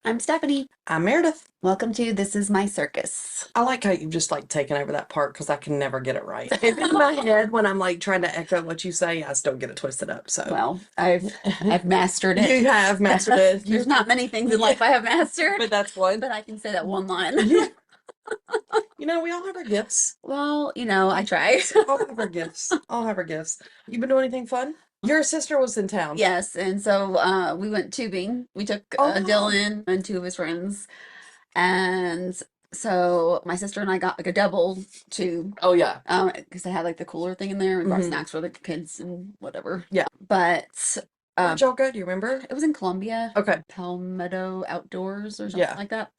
I'm Stephanie. I'm Meredith. Welcome to This Is My Circus. I like how you've just like taken over that part because I can never get it right. And in my head, when I'm like trying to echo what you say, I still get it twisted up. So Well, I've mastered it. you have mastered it. There's not many things in life I have mastered, But that's one. but I can say that one line. Yeah. We all have our gifts. Well, I try. All have our gifts. All have our gifts. You been doing anything fun? Your sister was in town. Yes, and so we went tubing. We took Oh, Dylan and two of his friends, and so my sister and I got like a double tube, oh yeah. because they had like the cooler thing in there. We brought Hmm. snacks for the kids and whatever. Yeah. But Where'd y'all go? Do you remember? it was in Columbia, Okay. Palmetto Outdoors or something Yeah. like that.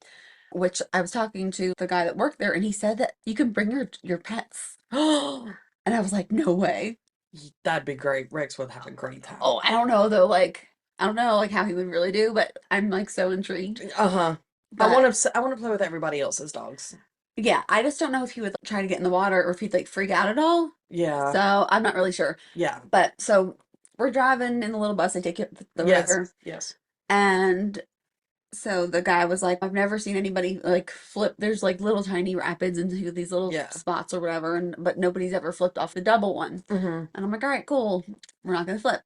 Which I was talking to the guy that worked there, and he said that you can bring your pets, Oh, and I was like, no way. that'd be great. Rex would have a great time. Oh, I don't know though. Like, I don't know like how he would really do, but I'm like so intrigued. Uh-huh. But I want to play with everybody else's dogs. yeah, I just don't know if he would try to get in the water or if he'd like freak out at all. Yeah. So I'm not really sure. Yeah. But so we're driving in the little bus. They take you up the Yes. river, Yes. and so the guy was like, I've never seen anybody like flip. There's like little tiny rapids into these little Yeah. spots or whatever, and but nobody's ever flipped off the double one. Hmm. And I'm like, all right, cool. We're not gonna flip.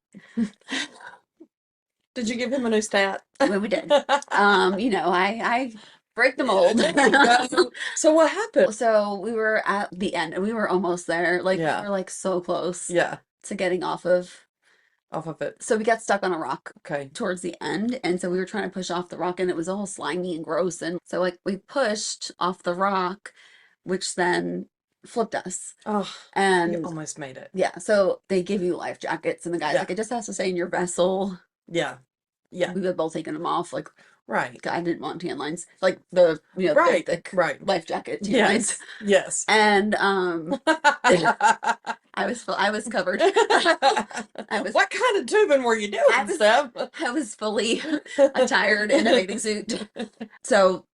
Did you give him a new stat? Well, we did. I break the mold. There you go. So what happened? So we were at the end, and we were almost there. Like we Yeah. were like so close Yeah. to getting off of. Off of it. So we got stuck on a rock Okay. towards the end, and so we were trying to push off the rock, and it was all slimy and gross, and so like we pushed off the rock, which then flipped us. Oh, you And almost made it. yeah, so they give you life jackets, and the guy's Yeah. like, it just has to stay in your vessel. Yeah. Yeah. We had both taken them off. Like Right. I didn't want tan lines, like the Right. thick Right. life jacket tan lines. Yes. Yes. And I was covered. I was What kind of tubing were you I doing, was Steph? I was fully attired in a bathing suit. So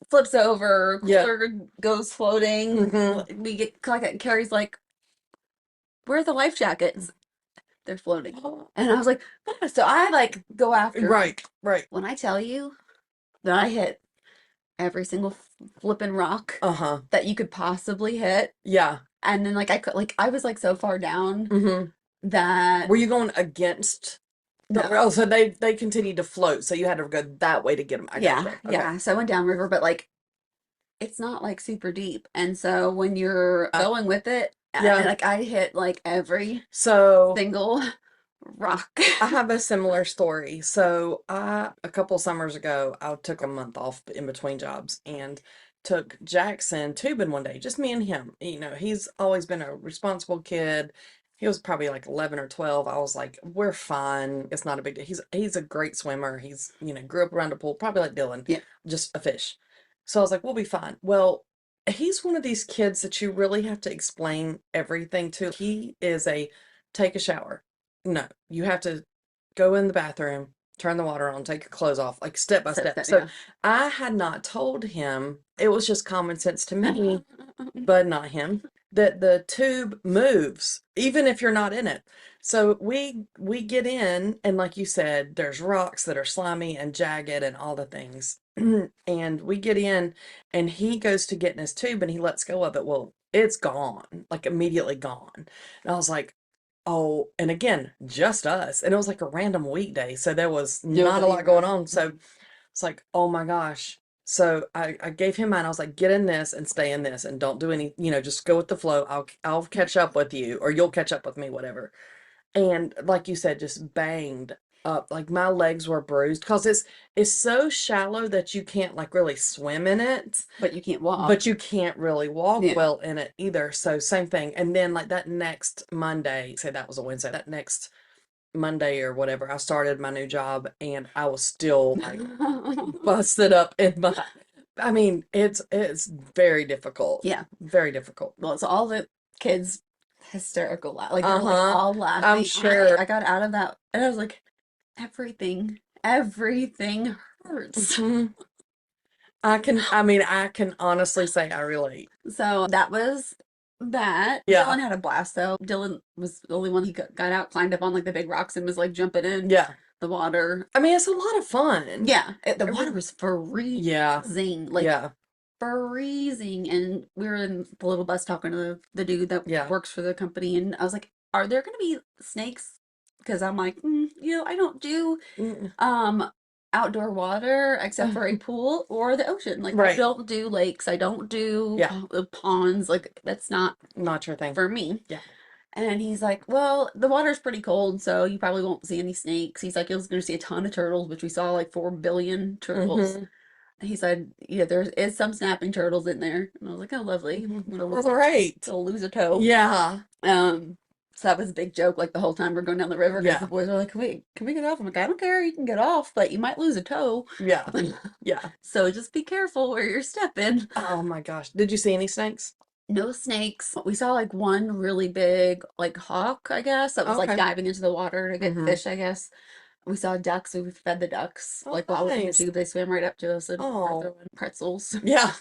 flips over, Yeah. cooler goes floating. Mhm. We get like Carrie's like, where are the life jackets? They're floating. And I was like, "Ah," so I like go after. Right. Right. When I tell you that I hit every single flipping rock Uh-huh. that you could possibly hit, Yeah. and then I was like so far down Hmm. that Were you going against no. oh, so they continued to float, so you had to go that way to get them. I Yeah, gotcha. Okay. yeah. So I went downriver, but like it's not like super deep. And so when you're going with it, Yeah. like I hit like every So single rock. I have a similar story. So a couple summers ago, I took a month off in between jobs and took Jackson tubing one day, just me and him. He's always been a responsible kid. He was probably like 11 or 12. I was like, we're fine. It's not a big deal. He's a great swimmer. He's, grew up around a pool, probably like Dylan, Yeah. just a fish. So I was like, we'll be fine. Well, he's one of these kids that you really have to explain everything to. He is a take a shower. No, you have to go in the bathroom, turn the water on, take your clothes off, like step by step. So Yeah. I had not told him, it was just common sense to me, but not him, that the tube moves even if you're not in it. So we get in, and like you said, there's rocks that are slimy and jagged and all the things. And we get in, and he goes to get in his tube, and he lets go of it. Well, it's gone, like immediately gone. And I was like, oh, and again, just us. And it was like a random weekday, so there was not a lot going on. So it's like, oh my gosh. So I gave him mine. I was like, get in this and stay in this and don't do any, just go with the flow. I'll catch up with you, or you'll catch up with me, whatever. And like you said, just banged up. Like my legs were bruised because it's so shallow that you can't like really swim in it, But you can't walk. but you can't really walk Yeah. well in it either. So same thing. And then like that next Monday, say that was a Wednesday, that next Monday or whatever, I started my new job, and I was still like busted up in my. I mean, it's very difficult. Yeah. Very difficult. Well, it's all the kids hysterical like they're like Uh-huh. all laughing. I'm sure. I got out of that and I was like, everything hurts. Mhm. I can honestly say I relate. So that was that. Yeah. Dylan had a blast though. Dylan was the only one he got out, climbed up on like the big rocks and was like jumping in. Yeah. the water. I mean, it's a lot of fun. Yeah, the water was Yeah. freezing, like Yeah. freezing. And we were in the little bus talking to the dude that Yeah. works for the company, and I was like, "Are there going to be snakes?" Because I'm like, I don't do Mm. um outdoor water except for a pool or the ocean. Like I Right. don't do lakes, I don't do Yeah. ponds. Like that's not Not your thing. for me. Yeah. And he's like, well, the water's pretty cold, so you probably won't see any snakes. He's like, you're going to see a ton of turtles, which we saw like 4 billion turtles. Mm-hmm. He said, yeah, there is some snapping turtles in there. And I was like, oh, lovely. I'm All right. gonna lose a toe. Yeah. Um, so that was a big joke like the whole time we're going down the river because the Yeah. boys were like, wait, can we get off? I'm like, I don't care, you can get off, but you might lose a toe. Yeah. Yeah. So just be careful where you're stepping. Oh my gosh. Did you see any snakes? No snakes. We saw like one really big like hawk, I guess, that was like Okay. diving into the water to get Mm-hmm. fish, I guess. We saw ducks, so we fed the ducks. Oh, Like while we were in the nice. tube, they swam right up to us and were Oh. throwing pretzels. Yeah.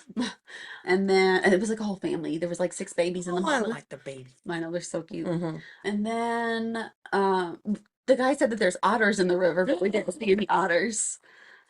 And it was like a whole family. There was like 6 babies in the Oh, I mama. like the baby. I know they're so cute. Mm-hmm. And then the guy said that there's otters in the river, but we didn't see any otters.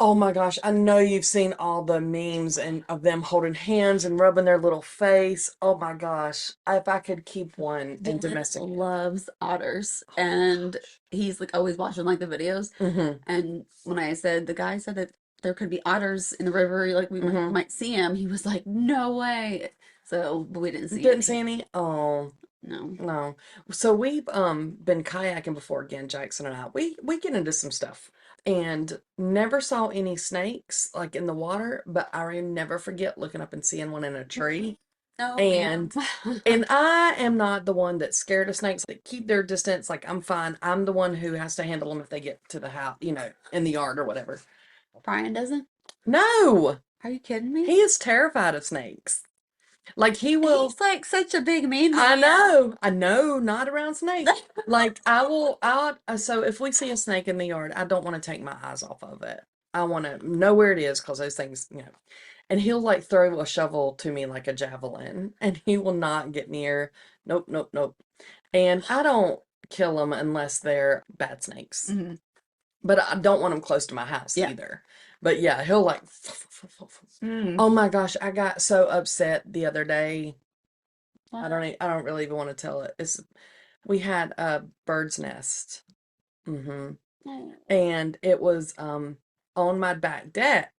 Oh my gosh, I know you've seen all the memes and of them holding hands and rubbing their little face. Oh my gosh. If I could keep one in Dylan domestic. loves otters, Oh my and gosh. he's like always watching like the videos. Mm-hmm. And when I said the guy said that there could be otters in the river, like we Mm-hmm. might see him, he was like, "No way!" So but we didn't see Didn't see any. any? Oh, No. no. So we've been kayaking before again, Jackson and I. We get into some stuff and never saw any snakes like in the water, but I never forget looking up and seeing one in a tree. No, And ma'am. and I am not the one that's scared of snakes. They keep their distance. Like I'm fine. I'm the one who has to handle them if they get to the house, in the yard or whatever. Brian doesn't? No, Are you kidding me? he is terrified of snakes. Like he will. He's like such a big man. I know, not around snakes. Like so if we see a snake in the yard, I don't want to take my eyes off of it. I want to know where it is because those things, and he'll like throw a shovel to me like a javelin and he will not get near. Nope, nope, nope. And I don't kill them unless they're bad snakes. Mhm. But I don't want them close to my house Yeah. either. But yeah, he'll like, Mm. oh my gosh, I got so upset the other day. I What? I don't really even want to tell it. We had a bird's nest. Oh. And it was on my back deck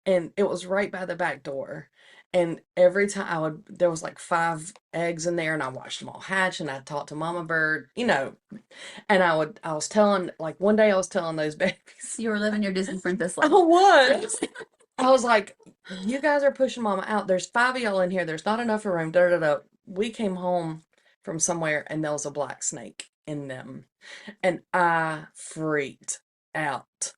and it was right by the back door. And every time there was like 5 eggs in there and I watched them all hatch and I talked to Mama Bird, and I was telling, like one day I was telling those babies. You were living your Disney princess I life. was. I was like, you guys are pushing Mama out. There's 5 of y'all in here. There's not enough room. Da, da, da. We came home from somewhere and there was a black snake in them. And I freaked out.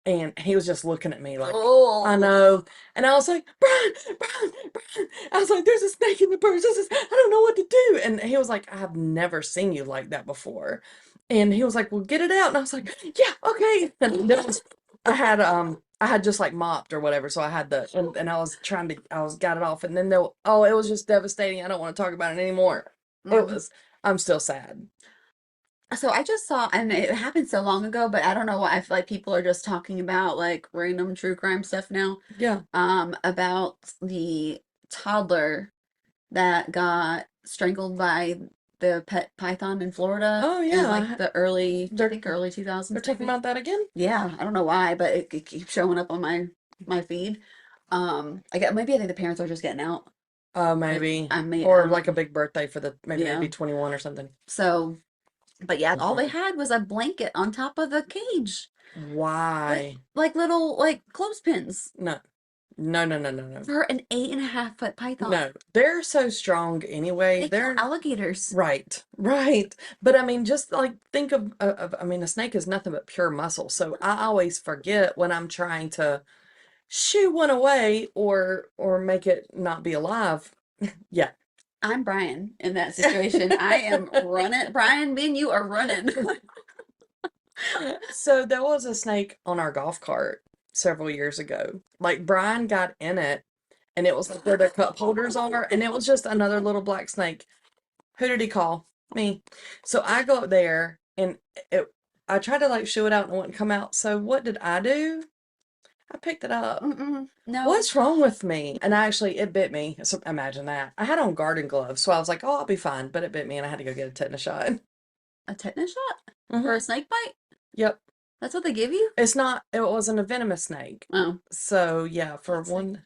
And he was just looking at me like, Oh. I know. And I was like, Brian, Brian, Brian. I was like, there's a snake in the birds. I don't know what to do. And he was like, I've never seen you like that before. And he was like, well, get it out. And I was like, yeah, okay. And there was, I had just like mopped or whatever. So I had and I was got it off. And then it was just devastating. I don't want to talk about it anymore. I'm still sad. So I just saw, and it happened so long ago, but I don't know why I feel like people are just talking about like random true crime stuff now. Yeah. About the toddler that got strangled by the pet python in Florida Oh, in yeah. like the early, I They're- think early 2000s. They're talking about that again? Yeah, I don't know why, but it keeps showing up on my feed. Maybe I think the parents are just getting out. Oh, maybe. I mean, Or like a big birthday for maybe Yeah. they'd be 21 or something. So, but yeah, all they had was a blanket on top of the cage. Why? Like little like clothespins No. No, no, no, no, no. for an 8.5 foot python. No. They're so strong anyway. They kill alligators. Right, right. But I mean, just like think I mean, a snake is nothing but pure muscle. So I always forget when I'm trying to shoo one away or make it not be alive. Yeah. I'm Brian in that situation. I am running. Brian, me and you are running. So there was a snake on our golf cart several years ago. Like Brian got in it and it was like where their cup holders are, and it was just another little black snake. Who did he call? Me. So I go up there and I tried to like shoo it out and it wouldn't come out. So what did I do? I picked it up. No. What's wrong with me? And actually, it bit me. So imagine that. I had on garden gloves, so I was like, "Oh, I'll be fine." But it bit me, and I had to go get a tetanus shot. A tetanus shot? For Hmm. a snake bite? Yep. That's what they give you? It's not. It wasn't a venomous snake. Oh, So yeah, for that's like, one,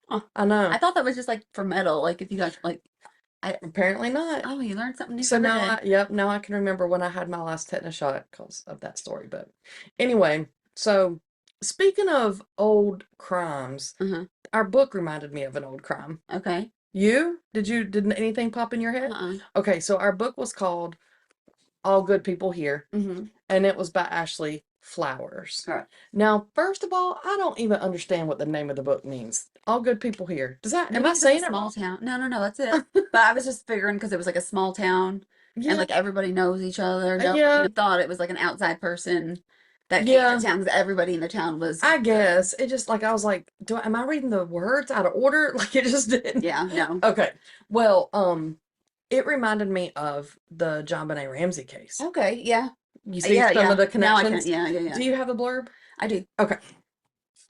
huh. I know. I thought that was just like for metal. Like if you got like, I, Apparently not. oh, you learned something new So every now day. yep, now I can remember when I had my last tetanus shot because of that story. But anyway, so speaking of old crimes, Uh-huh. our book reminded me of an old crime. Okay. Did anything pop in your head? Uh-uh. Okay, so our book was called All Good People Here, Mm-hmm. and it was by Ashley Flowers. All right. Now, first of all, I don't even understand what the name of the book means. All Good People Here. Am Maybe I because it's saying a it small wrong? town. No, no, no, that's it. But I was just figuring because it was like a small town and Yeah, like everybody knows each other. No, yeah, thought it was like an outside person that came to yeah. town because everybody in the town was, I guess it just like I was like, am I reading the words out of order? Like it just didn't. yeah, no. Okay. Well, it reminded me of the John Benet Ramsey case. Okay, yeah. You see Yeah, some of yeah. the Now I can, connections? yeah, yeah, yeah. Do you have the blurb? I do. Okay.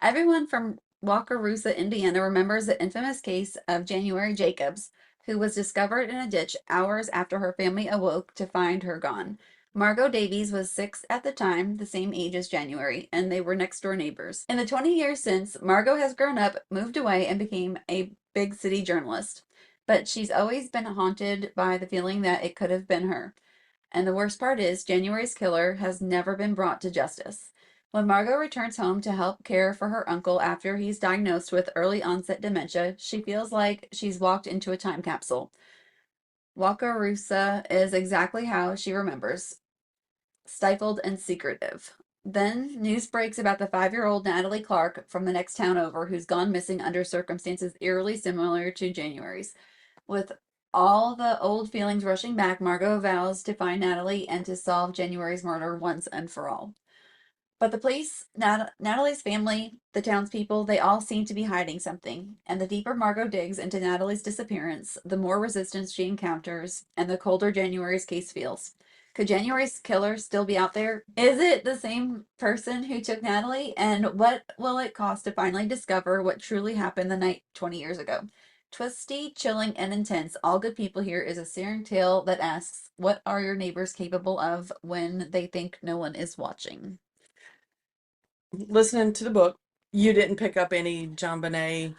Everyone from Wakarusa, Indiana remembers the infamous case of January Jacobs, who was discovered in a ditch hours after her family awoke to find her gone. Margot Davies was 6 at the time, the same age as January, and they were next door neighbors. In the 20 years since, Margot has grown up, moved away, and became a big city journalist. But she's always been haunted by the feeling that it could have been her. And the worst part is, January's killer has never been brought to justice. When Margot returns home to help care for her uncle after he's diagnosed with early onset dementia, she feels like she's walked into a time capsule. Wakarusa is exactly how she remembers, stifled and secretive. Then news breaks about the 5-year-old Natalie Clark from the next town over who's gone missing under circumstances eerily similar to January's. With all the old feelings rushing back, Margot vows to find Natalie and to solve January's murder once and for all. But the police, Natalie's family, the townspeople, they all seem to be hiding something. And the deeper Margot digs into Natalie's disappearance, the more resistance she encounters, and the colder January's case feels. Could January's killer still be out there? Is it the same person who took Natalie? And what will it cost to finally discover what truly happened the night 20 years ago? Twisty, chilling, and intense, All Good People Here is a searing tale that asks, what are your neighbors capable of when they think no one is watching? Listening to the book, you didn't pick up any John Bonet.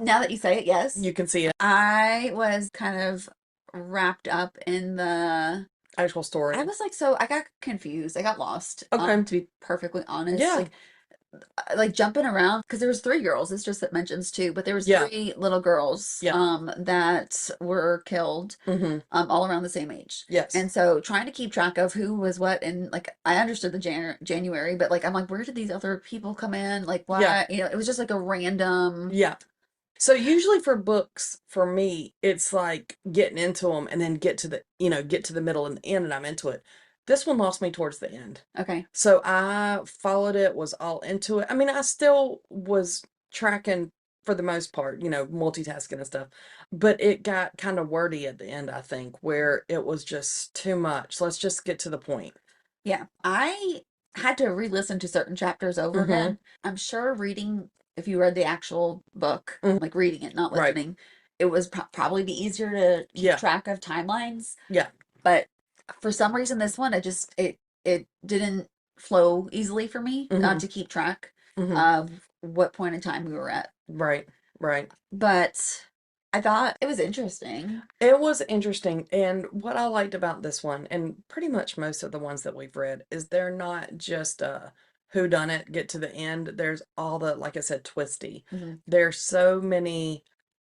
Now that you say it, yes. You can see it. I was kind of wrapped up in the. Actual story. I was like, so I got confused. I got lost. Okay. To be perfectly honest, Yeah. like jumping around because there was 3 girls. It's just that mentions two, but there was Yeah. 3 little girls Yeah. that were killed Mm-hmm. all around the same age. Yes. And so trying to keep track of who was what, and like I understood the January, but like I'm like, where did these other people come in? Like why? Yeah. It was just like a random. Yeah. So usually for books, for me, it's like getting into them and then get to the middle and the end and I'm into it. This one lost me towards the end. Okay. So I followed it, was all into it. I mean, I still was tracking for the most part, multitasking and stuff, but it got kind of wordy at the end, I think, where it was just too much. Let's just get to the point. Yeah. I had to re-listen to certain chapters over Mm-hmm. again. I'm sure reading, if you read the actual book, Mhm. like reading it, not Right. listening, it was probably be easier to keep Yeah. track of timelines. Yeah. But for some reason, this one, it didn't flow easily for me Mhm. to keep track Mhm. of what point in time we were at. Right. Right. But I thought it was interesting. It was interesting. And what I liked about this one, and pretty much most of the ones that we've read, is they're not just who done it, get to the end. There's all the, like I said, twisty. Mm-hmm. There's so many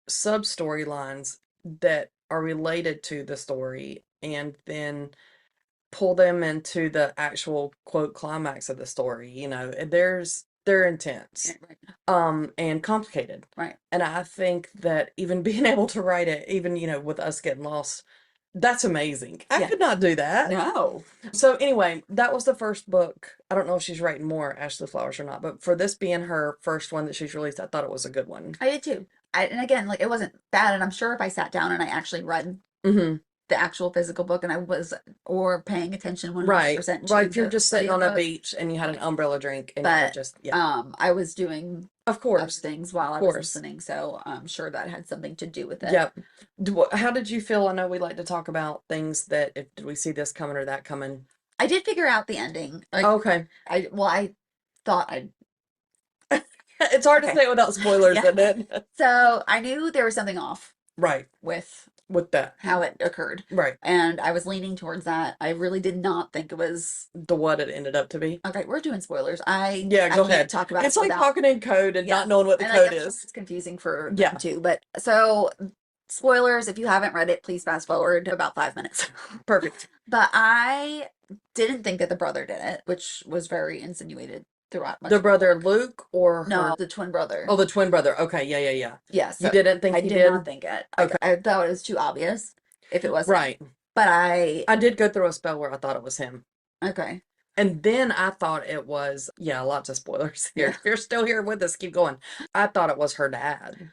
sub storylines that are related to the story and then pull them into the actual quote climax of the story. They're intense Right. and complicated. Right. And I think that even being able to write it, even, with us getting lost, that's amazing. I Yeah. could not do that. No. So anyway, that was the first book. I don't know if she's writing more Ashley Flowers or not, but for this being her first one that she's released, I thought it was a good one. I did too. And again, like it wasn't bad, and I'm sure if I sat down and I actually read Mm-hmm. the actual physical book and I was or paying attention Right. 100% Right. to If you're the just study sitting of on the a book. beach and you had an umbrella drink and you were But just, yeah, I was doing of other course. things Of while I was course. listening, so I'm sure that had something to do with it. Yep. How did you feel? I know we like to talk about things that if did we see this coming or that coming? I did figure out the ending. Like Okay. I thought I It's hard to okay. say it without spoilers, Yeah. isn't it? So I knew there was something off Right. with With that. how it occurred. Right. And I was leaning towards that. I really did not think it was The what it ended up to be. okay. We're doing spoilers. I Yeah, I go can't ahead. talk about it It's like without talking in code and yeah. not knowing what the And like code I'm sure is. it's confusing for them Yeah, too. But so spoilers, if you haven't read it, please fast forward about 5 minutes. perfect. But I didn't think that the brother did it, which was very insinuated throughout much The of the brother book. Luke or No, her? the twin brother. Oh, the twin brother. Okay, yeah, yeah, yeah. Yeah, You so didn't think I he did not did? think it. Okay, I thought it was too obvious if it wasn't him. right. But I, I did go through a spell where I thought it was him. okay. And then I thought it was, yeah, lots of spoilers here. Yeah. If you're still here with us, keep going. I thought it was her dad.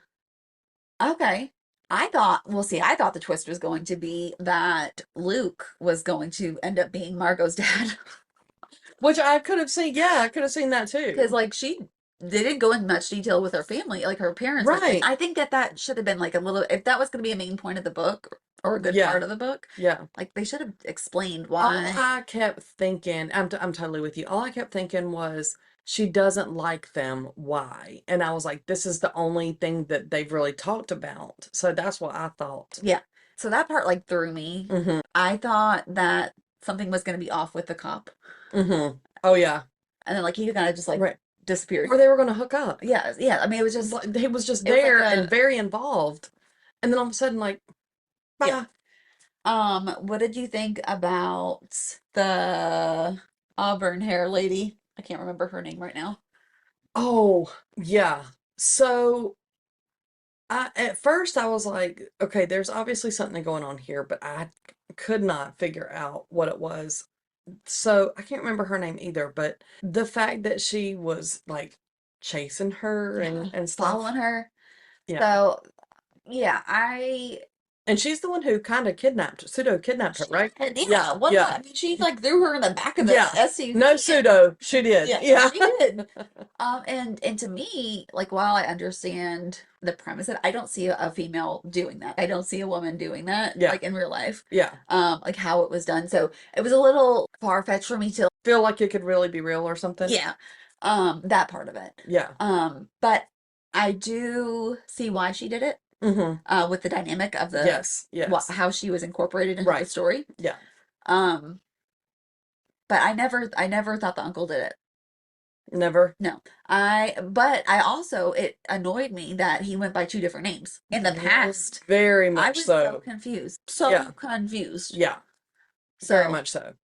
Okay. I thought, well, see, I thought the twist was going to be that Luke was going to end up being Margot's dad. Which I could have seen, yeah, I could have seen that Because, too. like, they didn't go in much detail with her family, like her parents. But and Right. I think that that should have been like a little, if that was going to be a main point of the book or a good Yeah, part of the book, yeah. like they should have explained All why. I kept thinking, I'm totally with you. All I kept thinking was she doesn't like them. Why? And I was like, this is the only thing that they've really talked about. So that's what I thought. Yeah. So that part like threw me. Mm-hmm. I thought that something was going to be off with the cop. Mm-hmm. Oh yeah. And then like he kind of just like Right. disappeared. Or they were gonna hook up. Yeah, yeah. I mean, Like, he was just it was like there and a very involved. And then all of a sudden, like, yeah. bye. What did you think about the auburn hair lady? I can't remember her name right now. Oh, yeah. So at first I was like, okay, there's obviously something going on here, but I could not figure out what it was. So I can't remember her name either, but the fact that she was like chasing her Yeah, and stuff. following her. Yeah. So yeah, I And she's the one who kind of pseudo kidnapped her, she right? did, Yeah, yeah. What yeah, I mean, she like threw her in the back of the yeah. No SUV and pseudo, she did. yeah, Yeah. she did. And to me, like while I understand the premise, I don't see a female doing that. I don't see a woman doing that, Yeah, like in real life. yeah. Like how it was done. So it was a little far-fetched for me to, Feel like it could really be real or something. yeah, that part of it. Yeah. But I do see why she did it, Mm-hmm. with the dynamic of the Yes, what yes. how she was incorporated into the Right. story. Yeah. Um, but I never thought the uncle did it. Never. No, but I also, it annoyed me that he went by two different names. In the past, Very I much was so so. confused. Yeah. So confused. Yeah. Very So much so.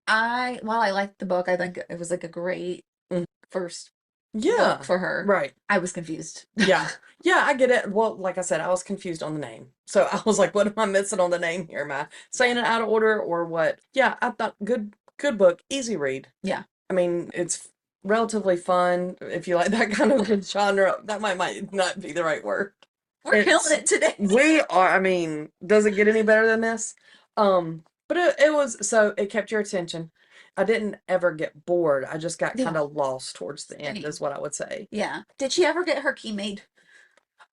while I liked the book, I think it was like a great Mhm. first book Yeah. for her. Right. I was confused. Yeah. Yeah, I get it. Well, like I said, I was confused on the name. So I was like, what am I missing on the name here? Am I saying it out of order or what? Yeah, I thought good book, easy read. Yeah. I mean, it's relatively fun if you like that kind of genre. That might not be the right word. We're killing It's it today. we are, I mean, does it get any better than this? But it was so it kept your attention. I didn't ever get bored. I just got kind Yeah. of lost towards the end, Same. is what I would say. Yeah. Did she ever get her key made?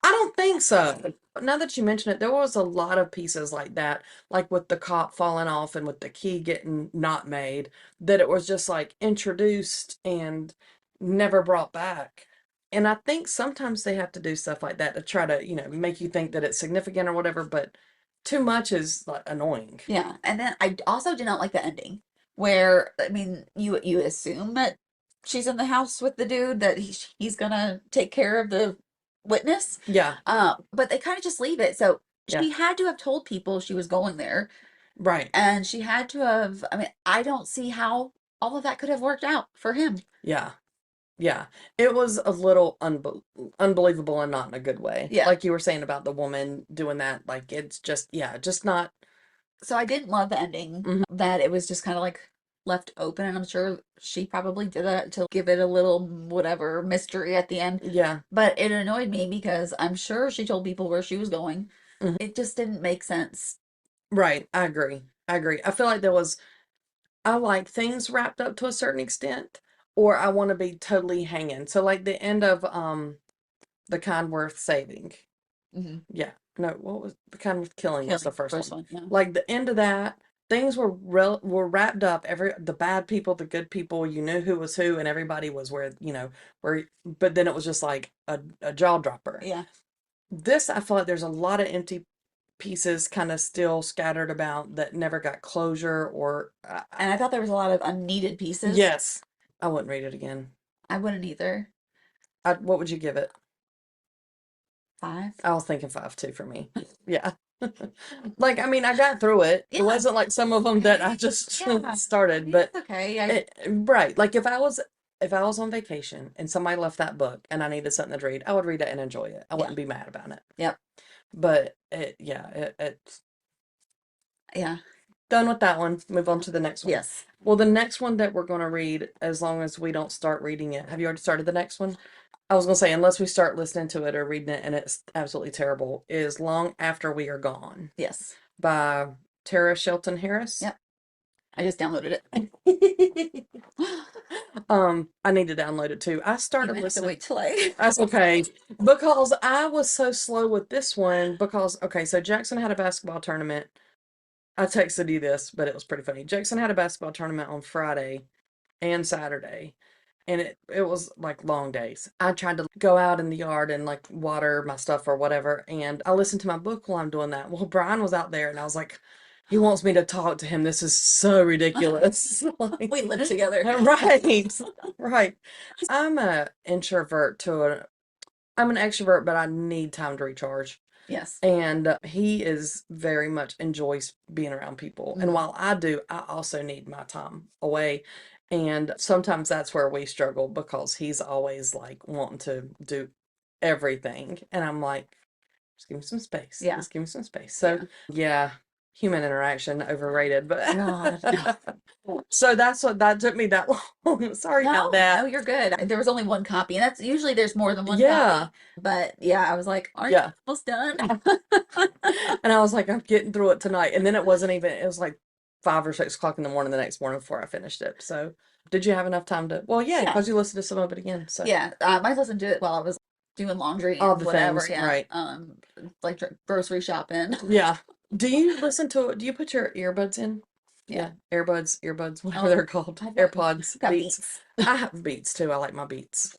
I don't think so. Now that you mention it, there was a lot of pieces like that, like with the cop falling off and with the key getting not made, that it was just like introduced and never brought back. And I think sometimes they have to do stuff like that to try to, make you think that it's significant or whatever, but too much is like annoying. Yeah. And then I also did not like the ending where, I mean, you assume that she's in the house with the dude, that he's gonna take care of the witness. Yeah, But they kind of just leave it. So yeah, she had to have told people she was going there, right. and she had to have, I mean, I don't see how all of that could have worked out for him. Yeah. Yeah, it was a little unbelievable and not in a good way. Yeah. Like you were saying about the woman doing that, like it's just, yeah, just not. So I didn't love the ending, Mhm. that it was just kind of like left open, and I'm sure she probably did that to give it a little whatever mystery at the end. Yeah. But it annoyed me because I'm sure she told people where she was going. Mhm. It just didn't make sense Right. I agree. I agree. I feel like I like things wrapped up to a certain extent, or I want to be totally hanging. So like the end of The Kind Worth Saving. Hmm. Yeah. No, what was The Kind Worth Killing was the Killing, first first one. one, yeah. Like the end of that, things were wrapped up. The bad people, the good people, you knew who was who, and everybody was where. But then it was just like a jaw dropper. Yeah. This, I feel like there's a lot of empty pieces kind of still scattered about that never got closure or And I thought there was a lot of unneeded pieces. yes, I wouldn't read it again. I wouldn't either. What would you give it? 5. I was thinking 5 too for me. Yeah. Like, I mean, I got through it. It Yeah. wasn't like some of them that I just Yeah. started, Yeah, but it's okay. right. Like if I was on vacation and somebody left that book and I needed something to read, I would read it and enjoy it. I Yeah. wouldn't be mad about it. Yep. But it's Yeah. done with that one. Move on to the next one. Yes. Well, the next one that we're going to read, as long as we don't start reading it. Have you already started the next one? I was going to say, unless we start listening to it or reading it and it's absolutely terrible, is Long After We Are Gone Yes. by Tara Shelton Harris. Yep. I just downloaded it. I need to download it too. I You started might have to listening. wait till I. That's okay. Because I was so slow with this one because okay, so Jackson had a basketball tournament. I texted you this, but it was pretty funny. Jackson had a basketball tournament on Friday and Saturday, and it was like long days. I tried to go out in the yard and like water my stuff or whatever, and I listened to my book while I'm doing that. Well, Brian was out there, and I was like, he wants me to talk to him. This is so ridiculous. Like, We live together. right, right. I'm a introvert to a. I'm an extrovert, but I need time to recharge. Yes. And he is very much enjoys being around people. And Mhm. while I do, I also need my time away. And sometimes that's where we struggle because he's always like wanting to do everything. And I'm like, just give me some space. Yeah. Just give me some space. Yeah. So, yeah, human interaction overrated. But God, no. so that's what that took me that long. Sorry No, about that. no, you're good. There was only one copy, and that's usually there's more than one Yeah. copy. But yeah, I was like, aren't you Yeah. almost done? And I was like, I'm getting through it tonight. And then it was like 5 or 6 o'clock in the morning the next morning before I finished it. So, did you have enough time to? Well, yeah, Yeah. because you listened to some of it again. So, Yeah, I listened to it while I was doing laundry all and the whatever. things, Yeah, right? like grocery shopping. Yeah. Do you listen to it? Do you put your earbuds in? Yeah. Earbuds, whatever Oh, they're called. I've AirPods, got Beats. Beats. I have Beats too. I like my Beats.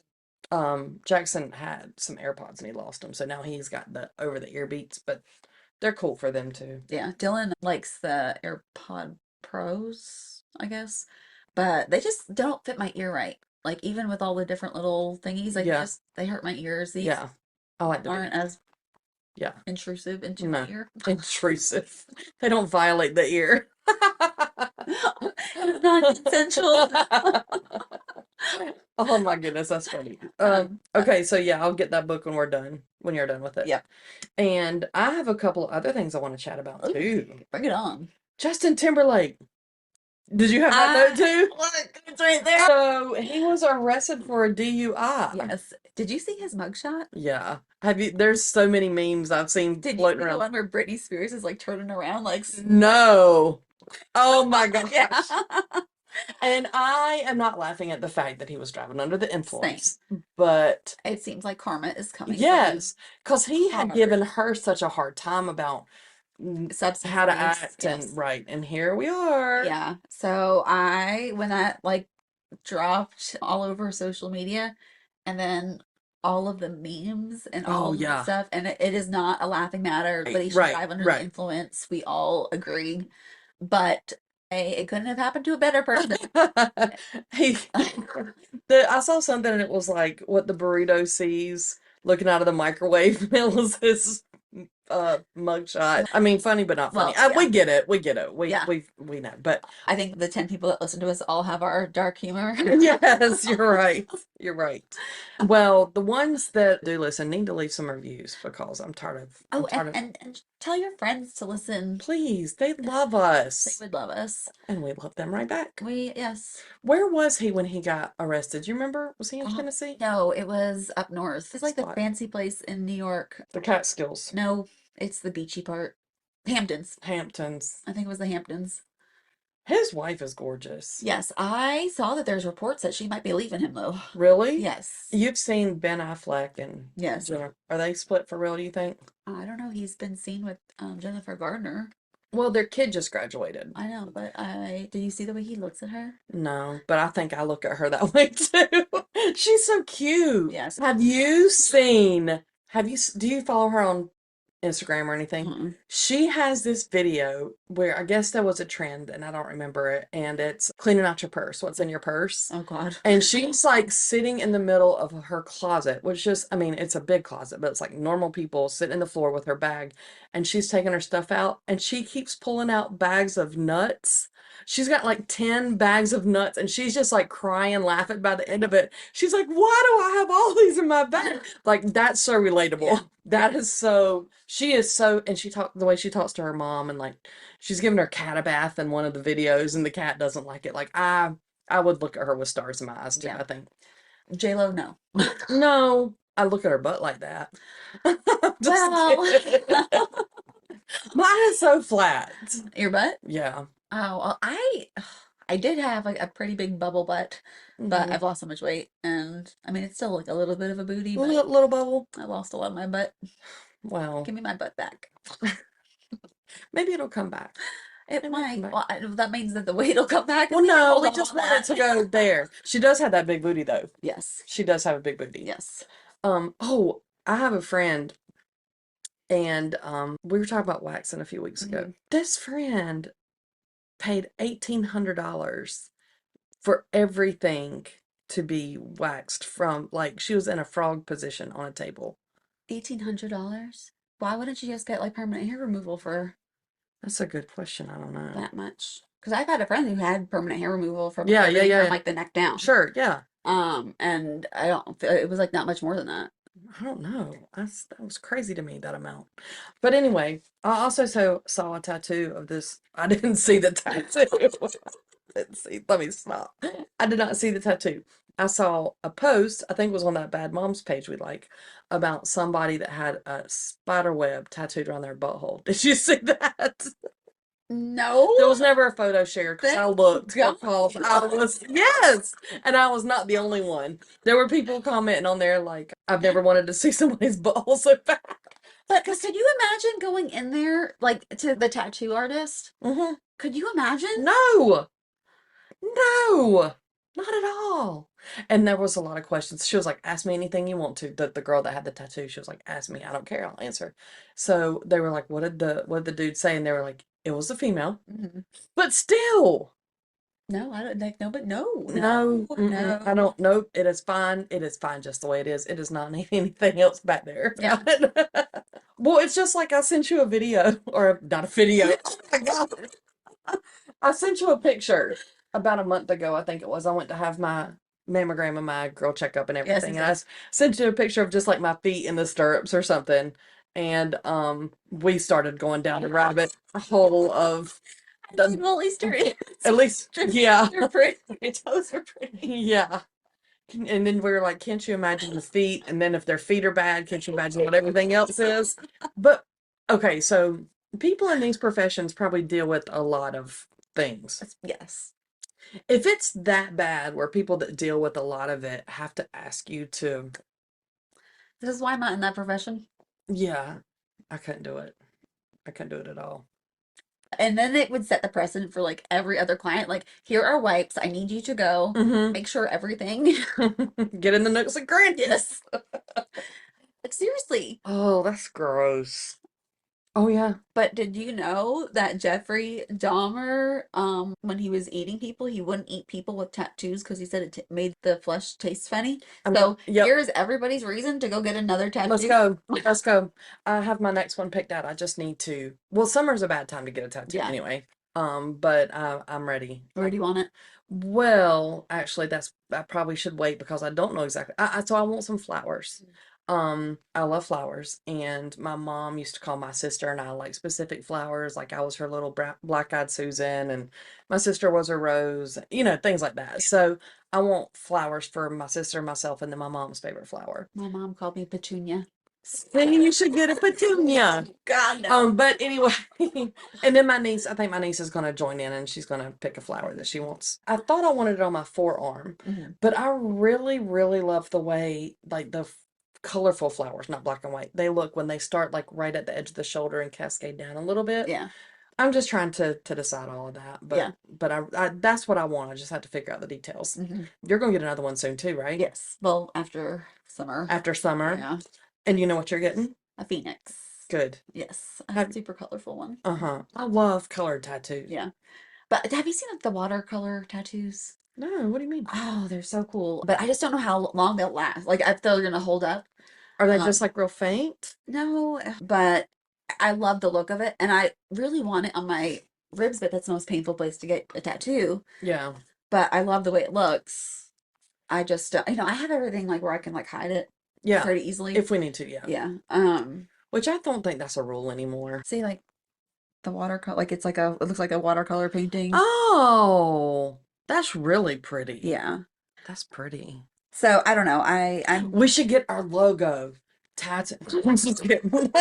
Jackson had some AirPods and he lost them, so now he's got the over the ear Beats, but they're cool for them too. Yeah, Dylan likes the AirPod Pros, I guess, but they just don't fit my ear right. Like even with all the different little thingies, like Yeah. they hurt my ears. These Yeah. I like the aren't Beats. as Yeah. intrusive into No. my ear. Intrusive. They don't violate the ear. It's non-consensual. Oh my goodness, that's funny. Uh, Okay, so yeah, I'll get that book when we're done, when you're done with it. Yep. And I have a couple other things I want to chat about too. Bring it on. Justin Timberlake. Did you have that note too? Look, it's right there. So he was arrested for a DUI. Yes. Did you see his mugshot? Yeah. There's so many memes I've seen Did you floating see the around. one where Britney Spears is like turning around like No. Oh my gosh. yeah. And I am not laughing at the fact that he was driving under the Same. influence, but It seems like karma is coming for him yes, because he had hard. given her such a hard time about Substance how to abuse, act yes. and right, and here we are. Yeah. So when that like dropped all over social media, and then all of the memes and all Oh of that yeah. stuff, and it is not a laughing matter, but he should Right, drive under the right. influence. We all agree, but it couldn't have happened to a better person. He, I saw something and it was like what the burrito sees looking out of the microwave. It was his mugshot. I mean, funny but not funny. Well, yeah. We get it. We get it. Yeah. We know. But I think the 10 people that listen to us all have our dark humor. yes, you're right. You're right. Well, the ones that do listen need to leave some reviews because I'm tired of. Oh, and tell your friends to listen. Please, they love They us. would love us. And we love them right back. Yes. Where was he when he got arrested? Do you remember? Was he in Tennessee? No, it was up north. It's like the Spot. fancy place in New York. The Catskills. No, it's the beachy part. Hamptons. Hamptons. I think it was the Hamptons. His wife is gorgeous. Yes, I saw that there's reports that she might be leaving him though. Really? Yes. You've seen Ben Affleck and Yes. Jennifer. Are they split for real, do you think? I don't know. He's been seen with Jennifer Gardner. Well, their kid just graduated. I know, but did you see the way he looks at her? No, but I think I look at her that way too. She's so cute. Yes. Do you follow her on Instagram or anything? Mm-mm. She has this video where I guess there was a trend and I don't remember it, and it's cleaning out your purse. What's in your purse? Oh God. And she's like sitting in the middle of her closet, which just, I mean, it's a big closet, but it's like normal people sitting in the floor with her bag, and she's taking her stuff out, and she keeps pulling out bags of nuts. She's got like 10 bags of nuts, and she's just like crying, laughing by the end of it. She's like, why do I have all these in my bag? Like, that's so relatable. Yeah. That is so, she is so, and the way she talks to her mom, and like, she's giving her cat a bath in one of the videos, and the cat doesn't like it. Like, I would look at her with stars in my eyes too, Yeah. I think. J-Lo, no. No, I look at her butt like that. Just Well, kidding. Mine is so flat. your butt? Yeah. Oh, well, I did have like a pretty big bubble butt, but Mhm. I've lost so much weight, and I mean it's still like a little bit of a booty, but Little bubble. I lost a lot of my butt. Well, Give me my butt back. maybe it'll come back. It It might come might. back. Well, that means that the weight will come back. Well, We can no, hold we off just on want it that. to go there. She does have that big booty though. Yes. She does have a big booty. Yes. Oh, I have a friend, and we were talking about waxing a few weeks ago. Mhm. This friend paid $1,800 for everything to be waxed, from like she was in a frog position on a table. $1,800? Why wouldn't you just get like permanent hair removal for That's a good question. I don't know. that much? Because I've had a friend who had permanent hair removal from Yeah, everything from yeah. like the neck down. Sure, yeah. And I don't feel it was like not much more than that. I don't know. That was crazy to me, that amount. But anyway, I also saw a tattoo of this. I didn't see the tattoo. Let's see. Let me stop. I did not see the tattoo. I saw a post, I think it was on that Bad Moms page we like, about somebody that had a spider web tattooed around their butthole. Did you see that? No. There was never a photo shared because I Thank looked God. because I was, yes, and I was not the only one. There were people commenting on there like, I've never wanted to see somebody's butthole so bad. But could you imagine going in there like to the tattoo artist? Hmm. Could you imagine? No, no, not at all. And there was a lot of questions. She was like, ask me anything you want to. The girl that had the tattoo, she was like, ask me, I don't care, I'll answer. So they were like, what did the dude say? And they were like, it was a female. Mhm. But still, No, I don't like no, but no, no, no. I don't know. It is fine. It is fine just the way it is. It does not need anything else back there. Yeah. Well, it's just like I sent you a video, or not a video. Oh my God. I sent you a picture about a month ago, I think it was. I went to have my mammogram and my girl checkup and Yes, everything. And I sent you a picture of just like my feet in the stirrups or something. And we started going down the rabbit hole of well, at least at least, yeah. you're pretty. Your toes are pretty. Yeah. And then we were like, can't you imagine the feet? And then if their feet are bad, can't you imagine what everything else is? But okay, so people in these professions probably deal with a lot of things. Yes. If it's that bad where people that deal with a lot of it have to ask you to, This is why I'm not in that profession. yeah, I couldn't do it. I couldn't do it at all. And then it would set the precedent for like every other client. Like, here are wipes. I need you to go. Mm-hmm. Make sure everything. Get in the nooks and crannies. Yes. Like, seriously. Oh, that's gross. Oh, yeah. But did you know that Jeffrey Dahmer, when he was eating people, he wouldn't eat people with tattoos because he said it made the flesh taste funny. So Yep. here's everybody's reason to go get another tattoo. Let's go. Let's go. I have my next one picked out. I just need to. Well, summer's a bad time to get a tattoo Yeah. anyway. But I'm ready. Where do you want it? Well, actually, I probably should wait because I don't know exactly. So I want some flowers. I love flowers, and my mom used to call my sister and I like specific flowers. Like I was her little black-eyed Susan, and my sister was a rose. Things like that. So I want flowers for my sister, myself, and then my mom's favorite flower. My mom called me Petunia. See, you should get a petunia. God, no. But anyway, and then I think my niece is gonna join in and she's gonna pick a flower that she wants. I thought I wanted it on my forearm, Mhm. but I really, really love the way like colorful flowers, not black and white, they look when they start like right at the edge of the shoulder and cascade down a little bit. Yeah. I'm just trying to decide all of that, Yeah. but I that's what I want. I just have to figure out the details. Hmm. You're gonna get another one soon too, right? Yes. Well, after summer. After summer, Yeah. and you know what you're getting? A phoenix. Good. Yes. A Have super colorful one. uh-huh. I love colored tattoos. Yeah. But have you seen like the watercolor tattoos? No, what do you mean? Oh, they're so cool. But I just don't know how long they'll last. Like I feel they're gonna hold up. Are they just Um, like real faint? no, but I love the look of it, and I really want it on my ribs, but that's the most painful place to get a tattoo. Yeah. But I love the way it looks. I just, I have everything like where I can like hide it Yeah. pretty easily. If we need to, yeah. Yeah. Which I don't think that's a rule anymore. See, like the watercolor, like it looks like a watercolor painting. Oh, that's really pretty. Yeah. That's pretty. So I don't know. We should get our logo tattooed. Just kidding.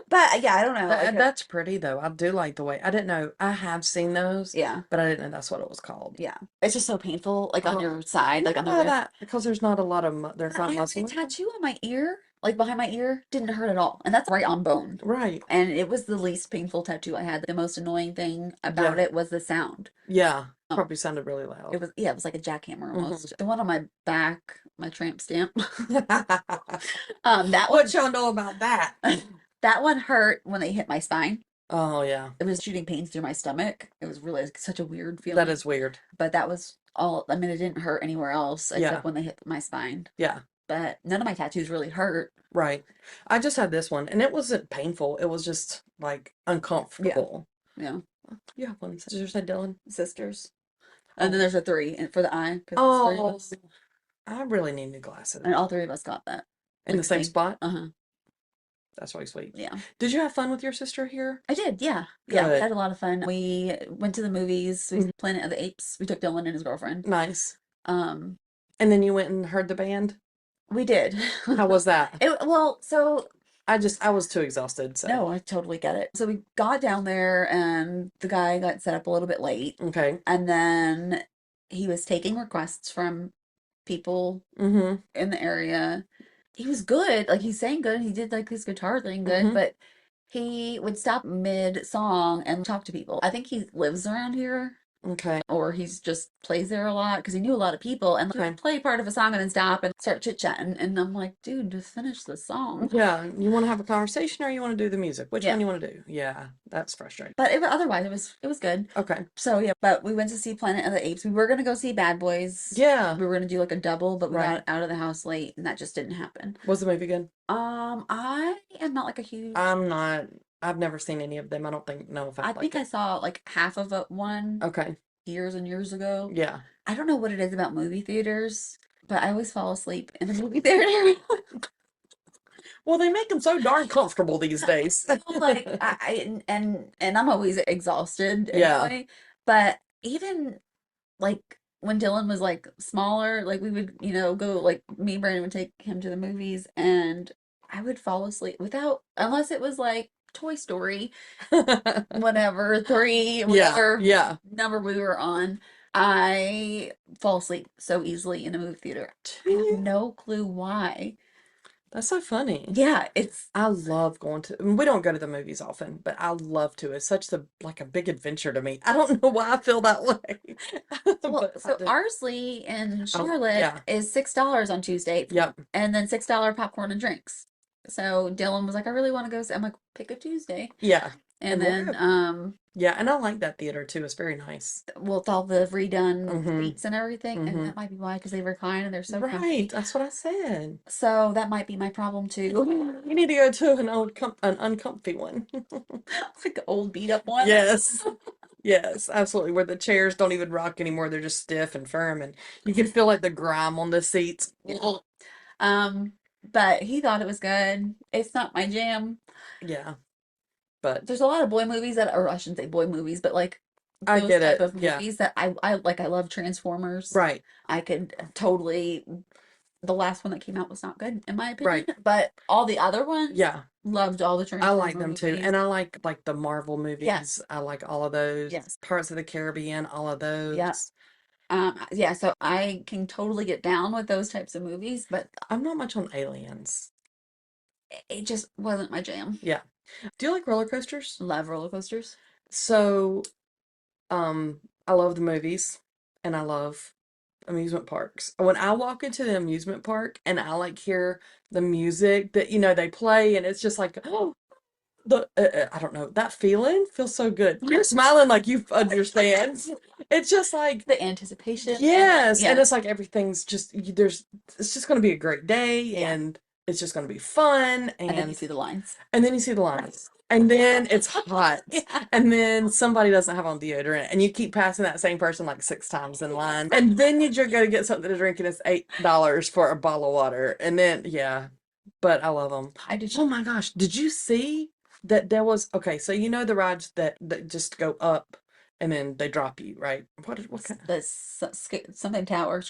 But yeah, I don't know. That's pretty though. I do like the way. I didn't know. I have seen those, Yeah. but I didn't know that's what it was called. Yeah. It's just so painful, like on Oh, your side, like on the yeah, rib. that because there's not a lot of there's I not had muscle. a tattoo on my ear, like behind my ear, didn't hurt at all. And that's right on bone. Right. And it was the least painful tattoo I had. The most annoying thing about Yeah. it was the sound. Yeah. Um, Probably sounded really loud. it was like a jackhammer Mhm. almost. The one on my back, my tramp stamp. What y'all know about that? That one hurt when they hit my spine. Oh yeah, It was shooting pains through my stomach. It was really such a weird that feeling. is weird. But that was all. I mean, it didn't hurt anywhere else Yeah. except when they hit my spine. Yeah. But none of my tattoos really hurt. Right. I just had this one, and it wasn't painful. It was just like uncomfortable. Yeah, You have one. Did you say Dylan? sisters. Oh. And then there's a 3 for the eye. 'Cause there's 3 of Oh, us. I really need new glasses. And all 3 of us got that. In the same Like, spot? Uh-huh. That's really sweet. Yeah. Did you have fun with your sister here? I did, yeah. Yeah, Good. had a lot of fun. We went to the movies. We Mhm. Planet of the Apes. We took Dylan and his girlfriend. Nice. Um, And then you went and heard the band? we did. How was that? So I was too exhausted, so. no, I totally get it. So we got down there and the guy got set up a little bit late. Okay. And then he was taking requests from people Mm-hmm. in the area. He was good. Like he sang good. He did like his guitar thing good, Mhm. but he would stop mid song and talk to people. I think he lives around here Okay. or he's just plays there a lot because he knew a lot of people and he Okay. would play part of a song and then stop and start chit chatting. And I'm like, dude, just finish the song. Yeah. You want to have a conversation or you want to do the music? Which Yeah. one you want to do? Yeah. That's frustrating. But otherwise, it was good. Okay. So yeah, but we went to see Planet of the Apes. We were gonna go see Bad Boys. Yeah. We were gonna do like a double, but we Right. got out of the house late, and that just didn't happen. Was the movie good? I am not like a huge. I'm not. I've never seen any of them. I don't think. No, if I I'd think like I saw like half of it one Okay. years and years ago. Yeah. I don't know what it is about movie theaters, but I always fall asleep in the movie theater. Well, they make them so darn comfortable these days. Like and I'm always exhausted Yeah. anyway. But even like when Dylan was like smaller, like we would, go like me and Brandon would take him to the movies and I would fall asleep unless it was like Toy Story, whatever, 3, Yeah. whatever Yeah. number we were on. I fall asleep so easily in a movie theater. I have no clue why. That's so funny. Yeah, I love going to. We don't go to the movies often, but I love to. It's such like a big adventure to me. I don't know why I feel that way. well, But I so do. Arsley in Oh, Charlotte yeah. is $6 on Tuesday, Yep. and then $6 popcorn and drinks. So Dylan was like, I really want to go. I'm like, pick a Tuesday. Yeah. And And we'll then, go. Yeah, and I like that theater too. It's very nice. with all the redone Mhm. seats and everything, and Mhm. that might be why, because they recline and they're so comfy. Right. That's what I said. So that might be my problem too. You need to go to an uncomfy one. Like the old beat up one. Yes. Yes, absolutely. Where the chairs don't even rock anymore. They're just stiff and firm, and you can feel like the grime on the seats. But he thought it was good. It's not my jam. Yeah. But There's a lot of boy movies or I shouldn't say boy movies, but like I those get type it. of Yeah. movies that I like. I love Transformers. Right. I could totally The last one that came out was not good, in my opinion. Right. But all the other ones, Yeah. loved all the I like Transformer them too. movies. And I like the Marvel movies. Yes. I like all of those. Yes. Parts of the Caribbean, all of Yeah. those. Yeah, so I can totally get down with those types of movies, but I'm not much on aliens. it just wasn't my jam. Yeah. Do you like roller coasters? Love roller coasters. So, I love the movies and I love amusement parks. When I walk into the amusement park and I like hear the music that they play and it's just like I don't know, that feeling feels so good. You're smiling like you understand. It's just like The anticipation and yes, and yeah, it's like everything's just it's just going to be a great day yeah. and it's just going to be fun And then you see the lines. and then you see the lines. And then it's hot. Yeah. And then somebody doesn't have on deodorant. And you keep passing that same person like 6 times in line. And then you just go to get something to drink and it's $8 for a bottle of water. And then, yeah. But I love them. I did. Oh my gosh. Did you see that there was, okay, so the rides that just go up and then they drop you, right? What kind of, The something tower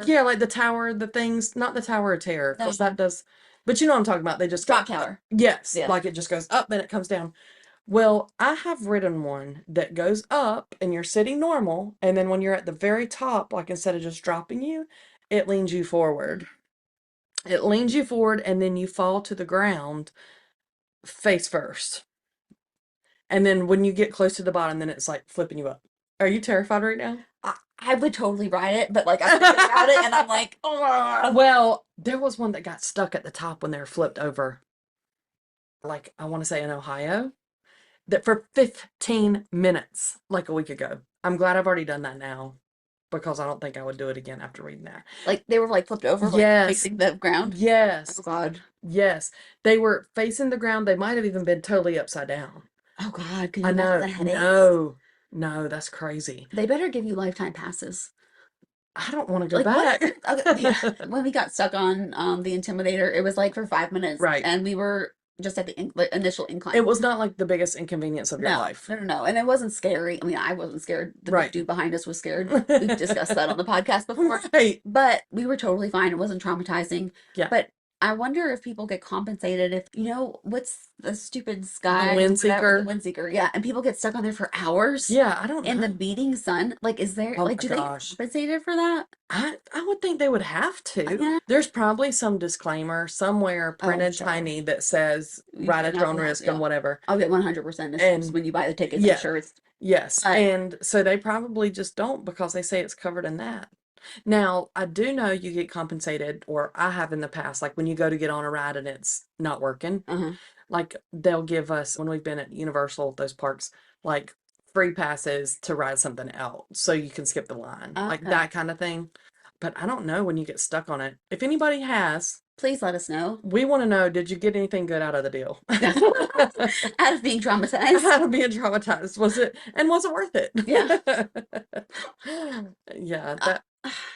yeah, like the tower, the things, not the Tower of Terror, no, because that does, but you know what I'm talking about. They just go drop up. tower. Yes, Yeah. like it just goes up, then it comes down. Well, I have ridden one that goes up and you're sitting normal, and then when you're at the very top, like instead of just dropping you, it leans you forward. It leans you forward, and then you fall to the ground face first. And then when you get close to the bottom, then it's like flipping you up. Are you terrified right now? I would totally ride it, but like I'm thinking about it and I'm like, oh. Well, there was one that got stuck at the top when they were flipped over. Like, I want to say in Ohio, that for 15 minutes, like a week ago. I'm glad I've already done that now because I don't think I would do it again after reading that. Like they were like flipped over, like Yes. facing the ground. Oh Yes. God. Yes. They were facing the ground. They might have even been totally upside down. Oh God. Can I you imagine know. the headaches? No. No, that's crazy. They better give you lifetime passes. I don't want to go Like what? back. Okay, yeah. When we got stuck on the Intimidator, it was like for 5 minutes, Right. and we were just at the initial incline. It was not like the biggest inconvenience of your No, life. no, no, no. And it wasn't scary. I mean, I wasn't scared. The big Right. dude behind us was scared. We've discussed that on the podcast before. Right. But we were totally fine. It wasn't traumatizing. Yeah. But I wonder if people get compensated if, what's the stupid The sky, wind whatever, the seeker. wind seeker. Yeah. And people get stuck on there for hours Yeah, I don't in the know. beating sun. Like, is there, Oh like, my do they get gosh. compensated for that? I would think they would have to. Yeah. There's probably some disclaimer somewhere Oh, printed sure. tiny that says You right at cannot your own go out, risk yeah. and whatever. I'll get 100% as And when you buy the tickets. yeah, I'm sure it's, yes. but And so they probably just don't because they say it's covered in that. Now, I do know you get compensated, or I have in the past, like when you go to get on a ride and it's not working, uh-huh. like they'll give us, when we've been at Universal, those parks, like free passes to ride something else so you can skip the line, like Okay. that kind of thing. But I don't know when you get stuck on it. If anybody has, Please let us know. we want to know, did you get anything good out of the deal? Out of being traumatized. Out of being traumatized. Was it worth it? Yeah. Yeah, that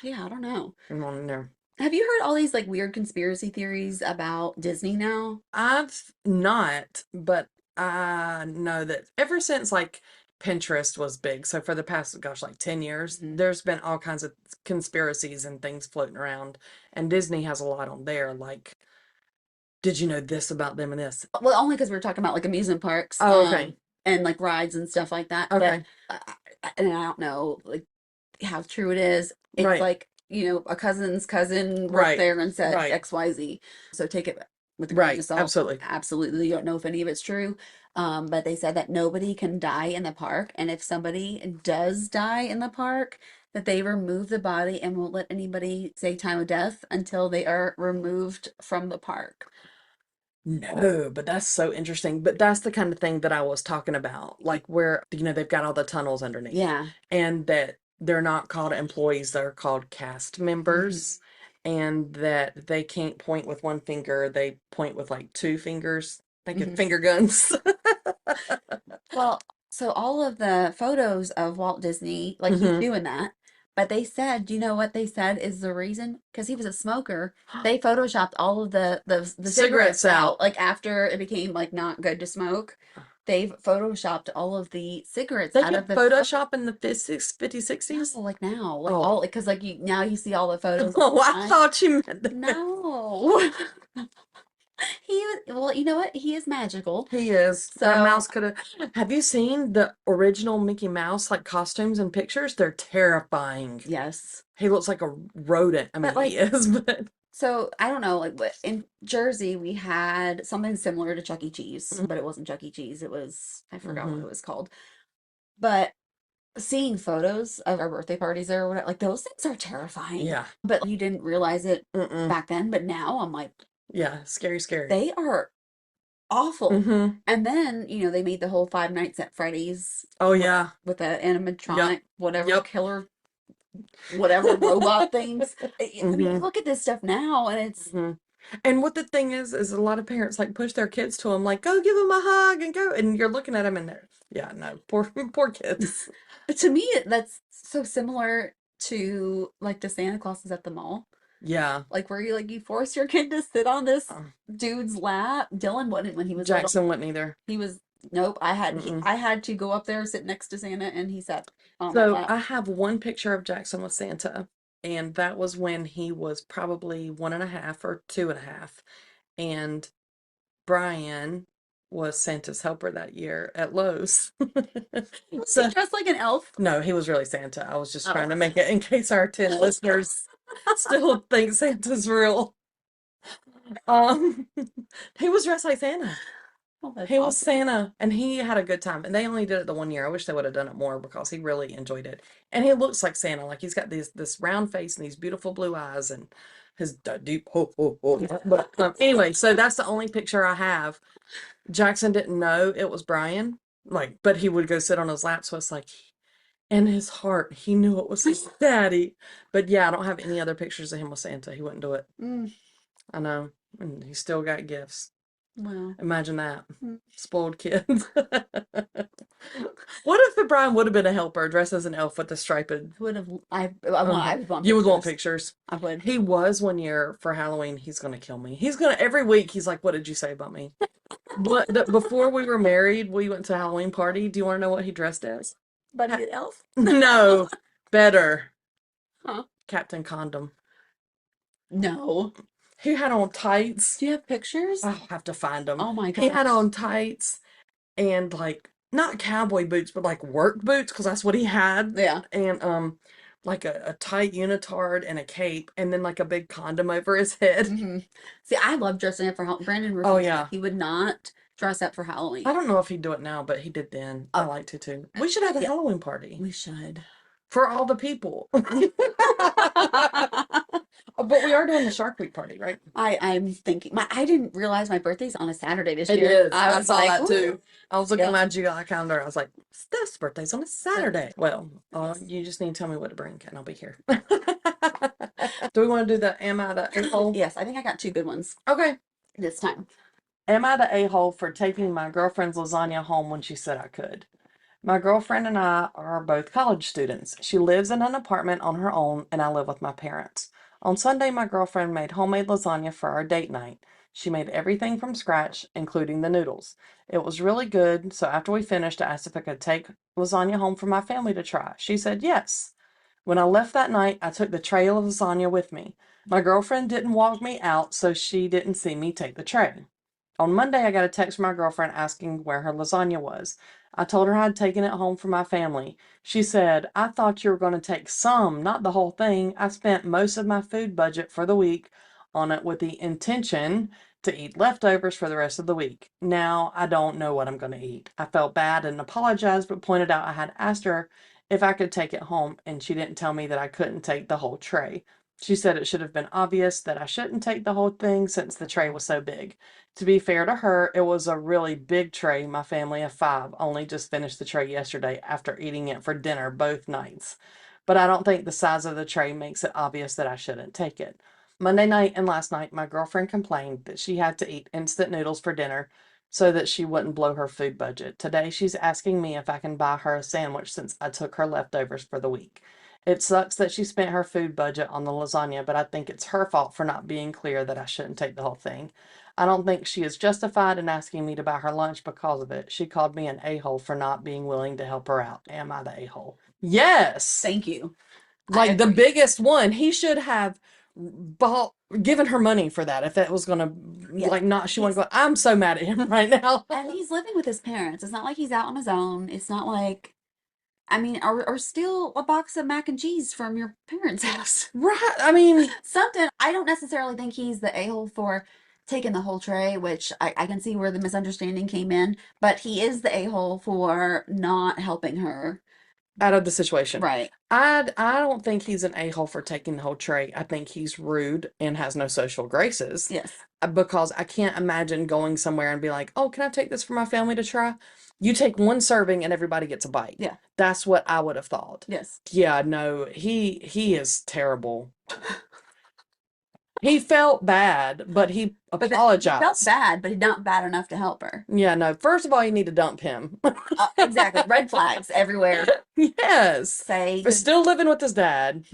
Yeah, I don't know. I'm on there. Have you heard all these like weird conspiracy theories about Disney now? I've not, but I know that ever since like Pinterest was big, so for the past, gosh, like 10 years, Mhm. there's been all kinds of conspiracies and things floating around, and Disney has a lot on there. Like, did you know this about them and this? Well, only because we were talking about like amusement parks, Oh, okay. and like rides and stuff like that. But Okay. and I don't know like how true it is. It's Right. like, a cousin's cousin worked Right. there and said Right. XYZ. So take it with a grain Right. of salt. Absolutely. Absolutely. You don't know if any of it's true. But they said that nobody can die in the park. And if somebody does die in the park, that they remove the body and won't let anybody say time of death until they are removed from the park. No, but that's so interesting. But that's the kind of thing that I was talking about, like where, they've got all the tunnels underneath. Yeah. And that they're not called employees, they're called cast members, and that they can't point with one finger, they point with like two fingers. They get Mhm. finger guns. Well, so all of the photos of Walt Disney, like he's hmm doing that. But they said, do you know what they said is the reason? Because he was a smoker. They photoshopped all of the cigarettes Cigarettes out, out. like after it became like not good to smoke. they've photoshopped all of the cigarettes They out of could the Photoshop in the 50s, no, 60s? like now, like Oh. all because like you now you see all the photos Oh, I online. thought you meant that. No. Well, you know what? He is magical. He is. That So, mouse could have. Have you seen the original Mickey Mouse, like costumes and pictures? They're terrifying. yes. He looks like a rodent. I mean, But he like is, but. so I don't know, like what in Jersey we had something similar to Chuck E. Cheese, Mm-hmm. but it wasn't Chuck E. Cheese. It was I forgot what Mm-hmm. it was called. But seeing photos of our birthday parties or whatever, like those things are terrifying. Yeah. But you didn't realize it Mm-mm. back then, but now I'm like, Yeah. Scary, scary. they are awful. Mm-hmm. And then, they made the whole Five Nights at Freddy's Oh, yeah. with the Yep. animatronic, whatever Yep. killer, whatever robot things. I mean, you Mm-hmm. look at this stuff now and it's, Mm-hmm. And what the thing is a lot of parents like push their kids to them, like, go give them a hug and go. And you're looking at them and they're, yeah, no, poor, poor kids. but to me, that's so similar to like the Santa Clauses at the mall. Yeah. Like where you force your kid to sit on this Um, dude's lap. Dylan wouldn't when he was little. Jackson wouldn't either. He was nope. Mm-mm. I had to go up there, sit next to Santa, and he sat on my So lap. I have one picture of Jackson with Santa, and that was when he was probably 1.5 or 2.5. And Brian was Santa's helper that year at Lowe's. Was he So dressed like an elf? no, he was really Santa. I was just trying Oh. to make it in case our 10 listeners still think Santa's real. Um, he was dressed like Santa. Oh, that's He was awesome. Santa, and he had a good time. And they only did it the one year. I wish they would have done it more because he really enjoyed it. And he looks like Santa, like he's got this round face and these beautiful blue eyes and his deep ho ho ho. But anyway, so that's the only picture I have. Jackson didn't know it was Brian, like, but he would go sit on his lap, so it's like, in his heart, he knew it was his daddy. But yeah, I don't have any other pictures of him with Santa. He wouldn't do it. Mm, I know, and he still got gifts. well, Imagine that. mm, Spoiled kids. What if the Brian would have been a helper dressed as an elf with the striped? would have Uh-huh. I would want You would want pictures. pictures. I would. He was one year for Halloween. He's gonna kill me. He's gonna every week. He's like, "What did you say about me?" Before we were married, we went to a Halloween party. Do you want to know what he dressed as? Buddy the elf? No, better. Huh? Captain Condom. No. He had on tights. Do you have pictures? I'll have to find them. Oh my He had gosh. on tights and like not cowboy boots, but like work boots because that's what he had. Yeah. And like a tight unitard and a cape, and then like a big condom over his head. Hmm. See, I love dressing up for Halloween. Brandon Oh refuses. yeah. He would not dress up for Halloween. I don't know if he'd do it now, but he did then. I like to too. We should have a Yeah, Halloween party we should. for all the people. But we are doing the Shark Week party, right? I'm thinking I didn't realize my birthday's on a Saturday this It year. is. I I was saw like, that ooh. too. I was looking at Yep. my July calendar. I was like, Steph's birthday's on a Saturday. Well, Yes. you just need to tell me what to bring, and I'll be here. Do we want to do the am I the a-hole? Yes, I think I got two good ones Okay. this time. Am I the a-hole for taking my girlfriend's lasagna home when she said I could? My girlfriend and I are both college students. She lives in an apartment on her own, and I live with my parents. On Sunday, my girlfriend made homemade lasagna for our date night. She made everything from scratch, including the noodles. It was really good, so after we finished, I asked if I could take lasagna home for my family to try. She said yes. When I left that night, I took the tray of lasagna with me. My girlfriend didn't walk me out, so she didn't see me take the tray. On Monday, I got a text from my girlfriend asking where her lasagna was. I told her I'd taken it home for my family. She said, I thought you were going to take some, not the whole thing. I spent most of my food budget for the week on it with the intention to eat leftovers for the rest of the week. Now I don't know what I'm going to eat. I felt bad and apologized, but pointed out I had asked her if I could take it home, and she didn't tell me that I couldn't take the whole tray. She said it should have been obvious that I shouldn't take the whole thing since the tray was so big. To be fair to her, it was a really big tray. My family of 5 only just finished the tray yesterday after eating it for dinner both nights. But I don't think the size of the tray makes it obvious that I shouldn't take it. Monday night and last night, my girlfriend complained that she had to eat instant noodles for dinner so that she wouldn't blow her food budget. Today, she's asking me if I can buy her a sandwich since I took her leftovers for the week. It sucks that she spent her food budget on the lasagna, but I think it's her fault for not being clear that I shouldn't take the whole thing. I don't think she is justified in asking me to buy her lunch because of it. She called me an a-hole for not being willing to help her out. Am I the a-hole? Yes. Thank you. I Like the agree. biggest one. He should have bought given her money for that if that was gonna Yeah. like not she want to go. I'm so mad at him right now. And he's living with his parents. It's not like he's out on his own. It's not like, I mean, or steal a box of mac and cheese from your parents' house. Right. I mean, Something. I don't necessarily think he's the a-hole for taking the whole tray, which I can see where the misunderstanding came in, but he is the a-hole for not helping her. out of the situation. Right. I don't think he's an a-hole for taking the whole tray. I think he's rude and has no social graces. Yes. Because I can't imagine going somewhere and be like, "Oh, can I take this for my family to try?" You take one serving and everybody gets a bite. Yeah. That's what I would have thought. Yes. Yeah, no, he is terrible. He felt bad, but he He felt apologized. bad, but not bad enough to help her. Yeah, no. First of all, you need to dump him. Exactly. Red flags everywhere. Yes. Say, But still living with his dad.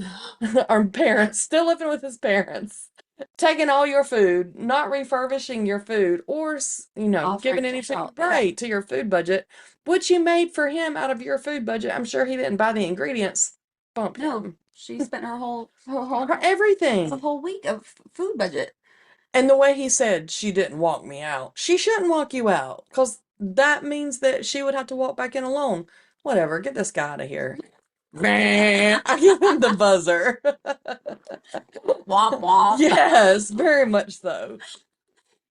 Our parents, still living with his parents. Taking all your food, not refurbishing your food, or, offering giving to anything help. right to your food budget, which you made for him out of your food budget. I'm sure he didn't buy the ingredients. Bump No, him. she spent For everything. a whole week of food budget. And the way he said she didn't walk me out. She shouldn't walk you out because that means that she would have to walk back in alone. Whatever, get this guy out of here. Man, I give him the buzzer. Womp womp. Yes, very much so.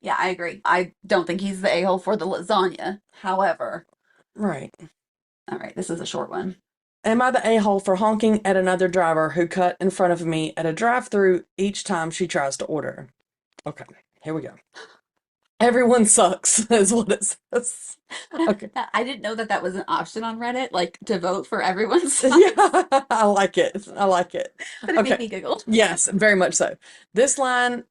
Yeah, I agree. I don't think he's the a-hole for the lasagna. However, Right. all right, this is a short one. Am I the a-hole for honking at another driver who cut in front of me at a drive-through each time she tries to order? Okay, here we go. Everyone sucks, is what it says. Okay. I didn't know that was an option on Reddit, like to vote for everyone's side, Yeah, I like it. I like it. but it made Okay. me giggle. Yes, very much so. This line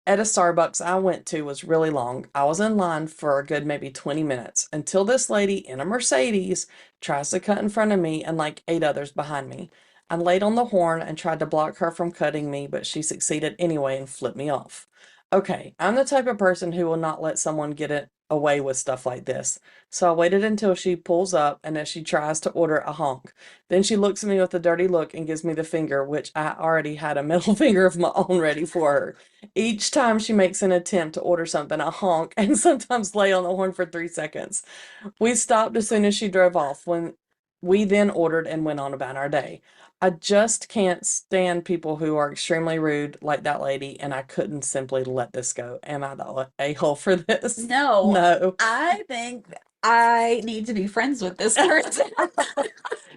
at a Starbucks I went to was really long. I was in line for a good maybe 20 minutes until this lady in a Mercedes tries to cut in front of me and like 8 others behind me. I laid on the horn and tried to block her from cutting me, but she succeeded anyway and flipped me off. Okay, I'm the type of person who will not let someone get it away with stuff like this. So I waited until she pulls up and as she tries to order a honk. Then she looks at me with a dirty look and gives me the finger, which I already had a middle finger of my own ready for her. Each time she makes an attempt to order something, I honk and sometimes lay on the horn for 3 seconds. We stopped as soon as she drove off when we then ordered and went on about our day. I just can't stand people who are extremely rude like that lady, and I couldn't simply let this go. Am I the a-hole for this? No, No. I think I need to be friends with this person.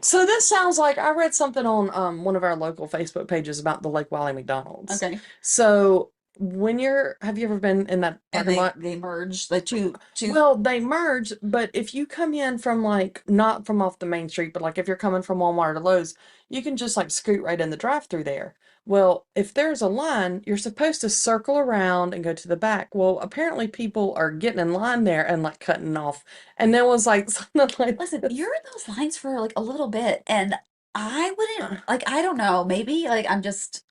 So this sounds like I read something on one of our local Facebook pages about the Lake Wiley McDonald's. Okay. So have you ever been in that And parking lot? they merge the two. Well, they merge, but if you come in from like not from off the main street, but like if you're coming from Walmart or Lowe's, you can just like scoot right in the drive-through there. Well, if there's a line, you're supposed to circle around and go to the back. Well, apparently people are getting in line there and like cutting off. And there was like something like Listen, this. you're in those lines for like a little bit, and I wouldn't like. I don't know. Maybe like I'm just.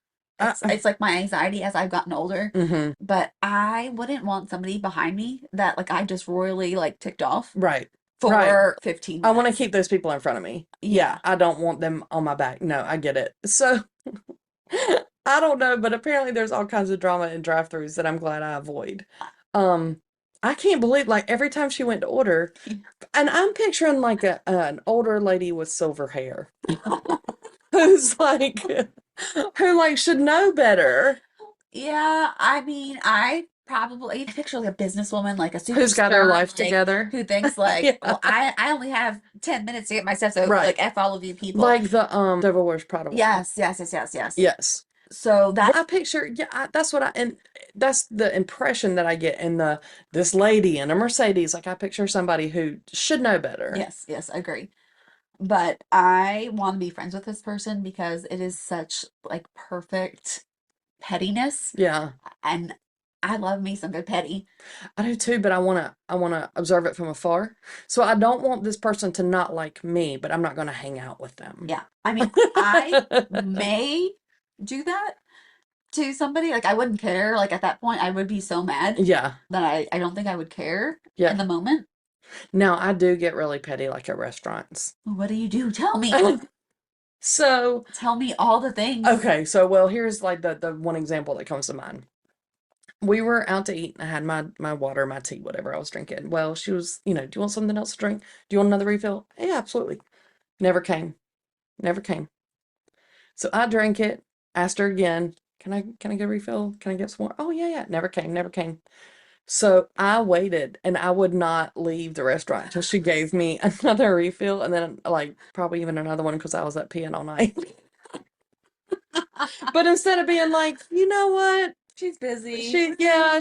It's like my anxiety as I've gotten older, Mm-hmm. but I wouldn't want somebody behind me that like I just royally like ticked off Right. for Right. 15 I want to minutes. keep those people in front of me. Yeah. I don't want them on my back. No, I get it. So I don't know, but apparently there's all kinds of drama in drive-throughs that I'm glad I avoid. Um, I can't believe like every time she went to order, and I'm picturing like an older lady with silver hair who's like who like should know better, Yeah, I mean, I probably picture like a businesswoman, like a super who's got her stern, life like together. who thinks like, Yeah. well, I only have 10 minutes to get my stuff, so Right. like F all of you people. Like the Devil Wears Prada one. Yes. Yes. So that I picture, that's what and that's the impression that I get in this lady in a Mercedes. Like I picture somebody who should know better. yes, I agree. But I want to be friends with this person because it is such like perfect pettiness. Yeah. And I love me some good petty. I do too, but I wanna observe it from afar. So I don't want this person to not like me, but I'm not gonna hang out with them. Yeah. I mean, I may do that to somebody. Like, I wouldn't care. Like, at that point, I would be so mad Yeah, that I don't think I would care in yeah. the moment. Now I do get really petty, like at restaurants. What do you do? Tell me. So, Tell me all the things. okay, so well, here's like the one example that comes to mind. We were out to eat and I had my water, my tea, whatever I was drinking. Well, she was, do you want something else to drink? Do you want another refill? Yeah, absolutely. Never came. Never came. So I drank it, asked her again, can I get a refill? Can I get some more? Oh yeah, yeah. Never came, never came. So I waited and I would not leave the restaurant till she gave me another refill and then like probably even another one because I was up peeing all night. But instead of being like, you know what? She's busy.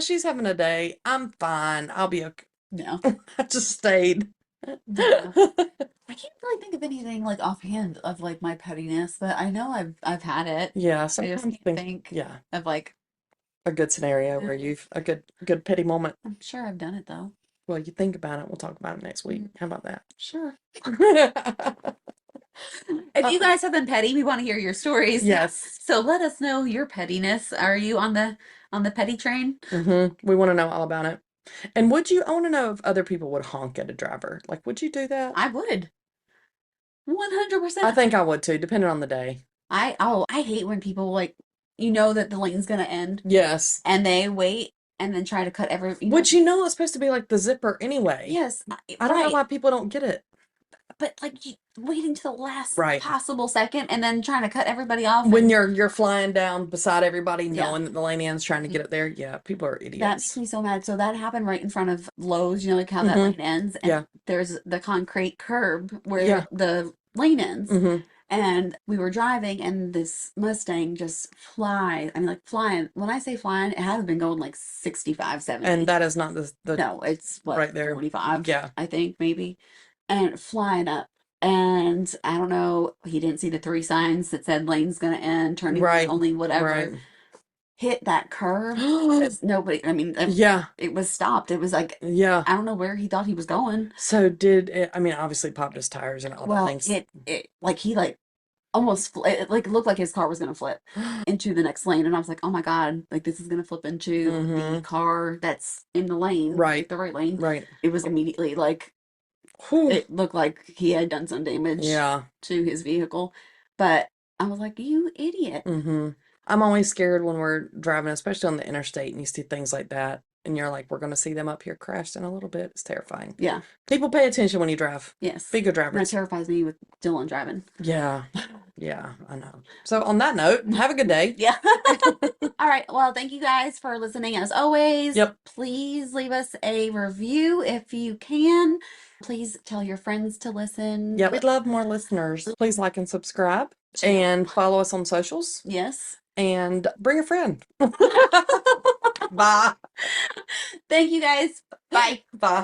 She's having a day. I'm fine. I'll be okay. No. I just stayed. Yeah. I can't really think of anything like offhand of like my pettiness, but I know I've had it. Yeah, I just sometimes can't think yeah, of like a good scenario where you've a good petty moment. I'm sure I've done it though. Well, you think about it. We'll talk about it next week. Mm, How about that? sure. Uh, If you guys have been petty, we want to hear your stories. yes. So let us know your pettiness. Are you on the petty train? We want to know all about it. And I want to know if other people would honk at a driver. Like, would you do that? I would. I 100%. think I would too, depending on the day. I hate when people like you know that the lane's gonna end Yes. and they wait and then try to cut Which it's supposed to be like the zipper anyway. Yes, I don't know right. why people don't get it. But like waiting to the last Right. possible second and then trying to cut everybody off. When And you're flying down beside everybody, yeah, knowing that the lane end's trying to get it there. Yeah, people are that makes idiots. me so mad. So that happened right in front of Lowe's. You know, like how that hmm lane ends, and Yeah. there's the concrete curb where Yeah. the lane ends. hmm And we were driving, and this Mustang just flies. I mean, like flying. When I say flying, it has been going like 65, 70. And that is not the No, it's what, right there. 45, Yeah. I think, maybe. And flying up. And I don't know, he didn't see the three signs that said lane's gonna end, turning Right. only, whatever. Right. Hit that curve. Because nobody, I mean, Yeah. it was stopped. It was like, Yeah. I don't know where he thought he was going. So did it, I mean, obviously popped his tires and all the Well, things. it like he like almost it like looked like his car was gonna flip into the next lane, and I was like, oh my God, like this is gonna flip into the car that's in the lane, Right. the right lane. Right. It was immediately like Whew. it looked like he had done some damage Yeah. to his vehicle, but I was like, you idiot. I'm always scared when we're driving, especially on the interstate, and you see things like that, and you're like, we're going to see them up here crashed in a little bit. It's terrifying. Yeah. People pay attention when you drive. Yes. Be good That drivers. terrifies me with Dylan driving. Yeah. Yeah, I know. So on that note, have a good day. Yeah. All right. Well, thank you guys for listening as always. Yep. Please leave us a review if you can. Please tell your friends to listen. Yeah, we'd love more listeners. Please like and subscribe and follow us on socials. Yes. And bring a friend. Bye. Thank you guys. Bye. Bye.